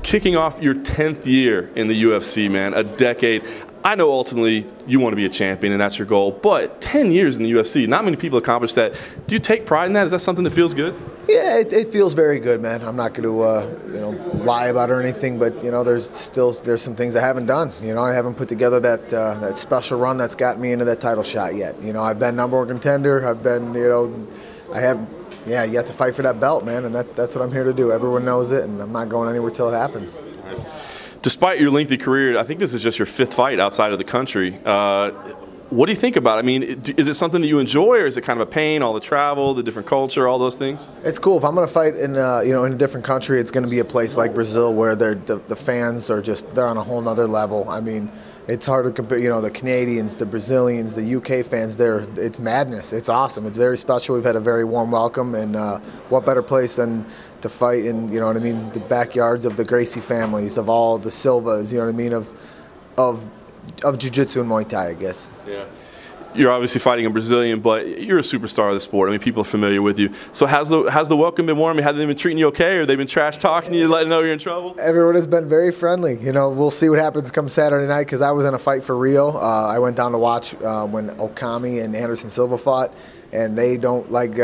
Kicking off your 10th year in the UFC, man, a decade. I know ultimately you want to be a champion and that's your goal, but 10 years in the UFC, not many people accomplish that. Do you take pride in that? Is that something that feels good? Yeah, it feels very good, man. I'm not going to, lie about it or anything, but there's some things I haven't done. I haven't put together that special run that's got me into that title shot yet. I've been number one contender. I've been, I have, yet to fight for that belt, man, and that's what I'm here to do. Everyone knows it, and I'm not going anywhere till it happens. Nice. Despite your lengthy career, I think this is just your 5th fight outside of the country. What do you think about it? I mean, is it something that you enjoy, or is it kind of a pain, all the travel, the different culture, all those things? It's cool. If I'm going to fight in in a different country, it's going to be a place like Brazil where the fans are they're on a whole nother level. I mean, it's hard to compare, the Canadians, the Brazilians, the UK fans there. It's madness. It's awesome. It's very special. We've had a very warm welcome, and what better place than to fight in, the backyards of the Gracie families, of all the Silvas, of jiu-jitsu and Muay Thai, I guess. Yeah. You're obviously fighting a Brazilian, but you're a superstar of the sport. I mean, people are familiar with you. So how's the welcome been warm? Have they been treating you okay, or they've been trash talking you, letting know you're in trouble? Everyone has been very friendly. We'll see what happens come Saturday night, because I was in a fight for Rio. I went down to watch when Okami and Anderson Silva fought, and they don't like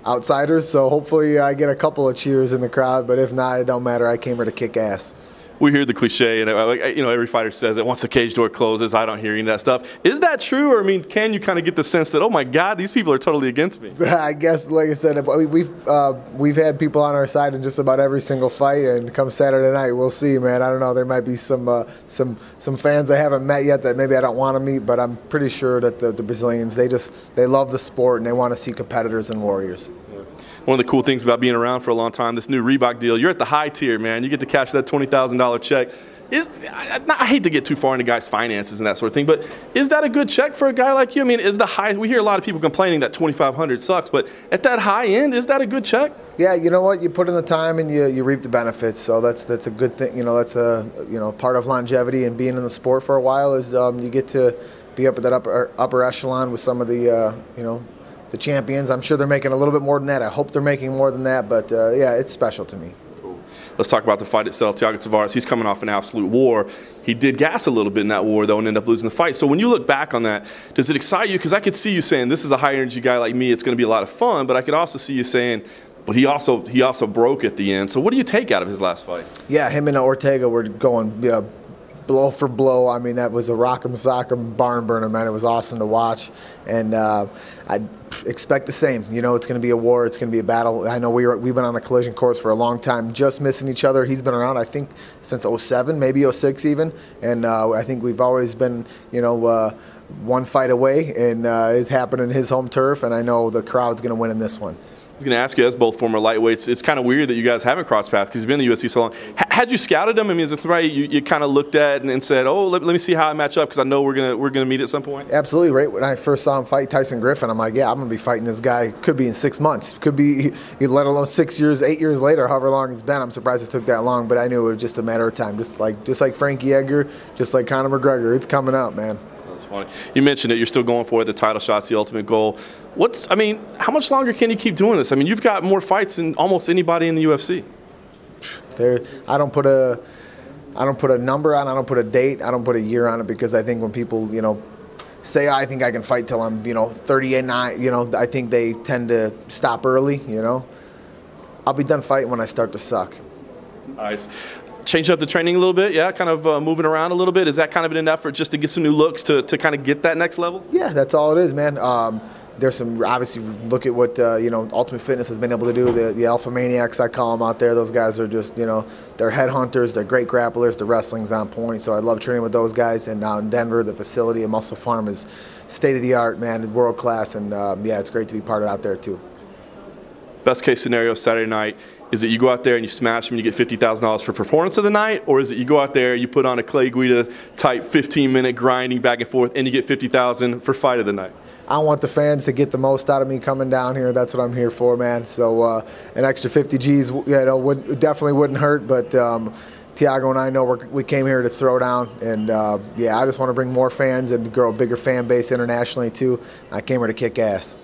outsiders, so hopefully I get a couple of cheers in the crowd, but if not, it don't matter. I came here to kick ass. We hear the cliche, and every fighter says it. Once the cage door closes, I don't hear any of that stuff. Is that true, or can you kind of get the sense that, oh my God, these people are totally against me? I guess, like I said, we've had people on our side in just about every single fight, and come Saturday night, we'll see, man. I don't know. There might be some fans I haven't met yet that maybe I don't want to meet, but I'm pretty sure that the Brazilians, they love the sport and they want to see competitors and warriors. One of the cool things about being around for a long time, this new Reebok deal, you're at the high tier, man. You get to cash that $20,000 check. I hate to get too far into guys' finances and that sort of thing, but is that a good check for a guy like you? I mean, we hear a lot of people complaining that $2,500 sucks, but at that high end, is that a good check? Yeah, you know what? You put in the time and you reap the benefits, so that's a good thing. That's a part of longevity and being in the sport for a while is you get to be up at that upper echelon with some of the the champions. I'm sure they're making a little bit more than that. I hope they're making more than that, but yeah, it's special to me. Cool. Let's talk about the fight itself. Thiago Tavares, he's coming off an absolute war. He did gas a little bit in that war, though, and ended up losing the fight. So when you look back on that, does it excite you? Because I could see you saying, this is a high-energy guy like me, it's going to be a lot of fun, but I could also see you saying, but he also broke at the end. So what do you take out of his last fight? Yeah, him and Ortega were going blow for blow. I mean, that was a rock'em sock'em barn burner, man. It was awesome to watch, and I expect the same. It's going to be a war. It's going to be a battle. I know we've been on a collision course for a long time, just missing each other. He's been around, I think, since '07, maybe '06 even, and I think we've always been, one fight away, and it happened in his home turf, and I know the crowd's going to win in this one. I was going to ask you, as both former lightweights, it's kind of weird that you guys haven't crossed paths because you've been in the UFC so long. Had you scouted him? I mean, is it somebody you kind of looked at and said, oh, let me see how I match up because I know we're gonna meet at some point? Absolutely. Right when I first saw him fight Tyson Griffin, I'm like, yeah, I'm going to be fighting this guy. Could be in 6 months. Could be, let alone 6 years, 8 years later, however long it's been. I'm surprised it took that long, but I knew it was just a matter of time. Just like Frankie Edgar, just like Conor McGregor. It's coming up, man. Funny. You mentioned it. You're still going for it. The title shot's the ultimate goal. How much longer can you keep doing this? I mean, you've got more fights than almost anybody in the UFC. I don't put a number on. I don't put a date. I don't put a year on it because I think when people say I think I can fight till I'm 38, I think they tend to stop early. I'll be done fighting when I start to suck. Nice. Change up the training a little bit, yeah, kind of moving around a little bit. Is that kind of an effort just to get some new looks to kind of get that next level? Yeah, that's all it is, man. There's some, obviously, look at what, Ultimate Fitness has been able to do. The Alpha Maniacs, I call them out there. Those guys are just, they're headhunters. They're great grapplers. The wrestling's on point. So I love training with those guys. And now in Denver, the facility at Muscle Farm is state-of-the-art, man. It's world class. And, yeah, it's great to be part of out there, too. Best case scenario Saturday night. Is it you go out there and you smash them and you get $50,000 for performance of the night, or is it you go out there, you put on a Clay Guida type 15-minute grinding back and forth, and you get $50,000 for fight of the night? I want the fans to get the most out of me coming down here. That's what I'm here for, man. So an extra 50 G's, definitely wouldn't hurt. But Thiago and I know we came here to throw down, and yeah, I just want to bring more fans and grow a bigger fan base internationally too. I came here to kick ass.